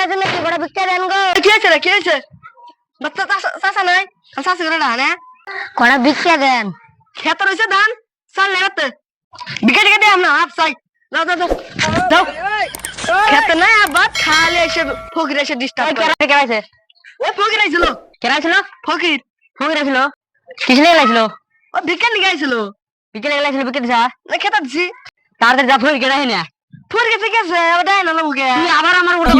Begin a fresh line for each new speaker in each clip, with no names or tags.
আছে নাকি বড় ভিক্ষা দেন গো।
কি হয়েছে রে, কি হয়েছে? বাচ্চা চাষা নাই, চাষি করে ডানে
কড়া ভিক্ষা দেন।
খেত রয়েছে ধান চাল নেই, বিকে টিকে দিয়ে আমরা হাফ চাই। যাও যাও যাও যাও, খেতে নাই আবার খালি এসে ফকির এসে ডিস্টার্ব করে।
কেরাইছে
ওই ফকির আইছিল,
কেরাইছিল
ফকির
ফকির আসছিল কিসলে লাগছিল
ও ভিক্ষা নিয়ে আইছিল।
বিকেলে লাগছিল বিকেল দিছা
না খেতে দিছি
তাড়াতাড়ি যা ফকির কেরাই না
ফকির গেছে গেছে আবার দেয় না মুখে।
তুই আবার আমার উঠে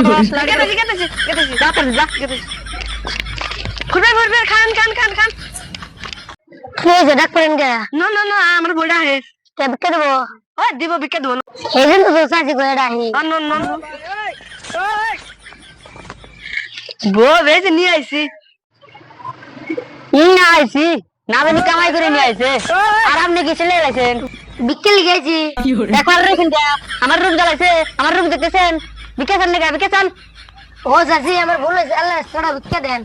কেটেছি কেটেছি কেটেছি
যা তাড়াতাড়ি যা
কেটেছি। ফুটবে ফুটবে, খান খান খান খান।
কি হয়েছে ডাক করেন কে?
না না না, আমার বইটা হেস
কে ভিক্ষা দেবো?
ও দিব ভিক্ষা দেবো না।
এই জন্য তো চাচি করে ডাহি
না না না বউ বেজে নিয়ে আইছি।
না আইছি না জানি কামাই করে নিয়ে আইছে আর আপনি কি ছেলে লাইছেন ভিক্ষা লিখেছি একবার রেখেন আমার রুম জ্বালাইছে আমার রুম দেখতেছেন ভিক্ষা চান নাকি ভিক্ষা চান ও চাচি আমার ভুল হয়েছে আল্লাহ তোরা ভিক্ষা দেন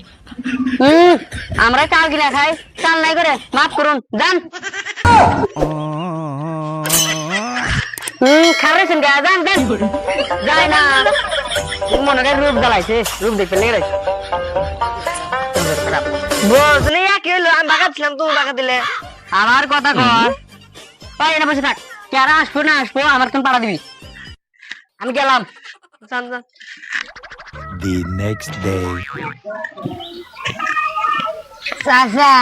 আমরা চাল কিনা খাই চাল নাই করে মাফ করুন যান খারেছেন গা যান যান যায় না মনে হয় রূপ জ্বালাইছে রূপ দেখতে লেগে রয়েছে
বসলে কি হলো? আমি বাগাচ্ছিলাম, তুমি বাগা দিলে।
আমার কথা কর ওই এনে বসে থাক কেরা আসবো না আসবো আমার তুমি পাড়া দিবি আমি গেলাম
যান যান।
The next day.
চাচা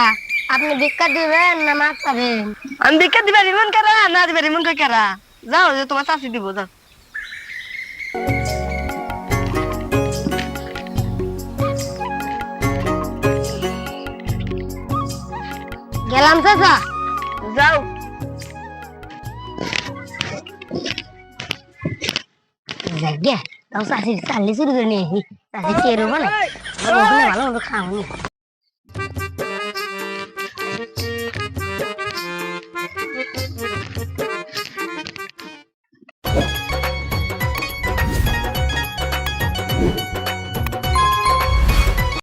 আপনি ভিক্ষা দিবেন না মাছ পাবেন
আমি ভিক্ষা দিবা রিমন কারা না দিবা রিমন কারা? যাও যে তোমার চাষি দিব, যাও।
গেলাম চাচা
যাও।
জায়গা তাও চাষি চাল্লি চুরি করে নিয়ে আসি চাষি টেরো বলে ভালো মতো খাওয়া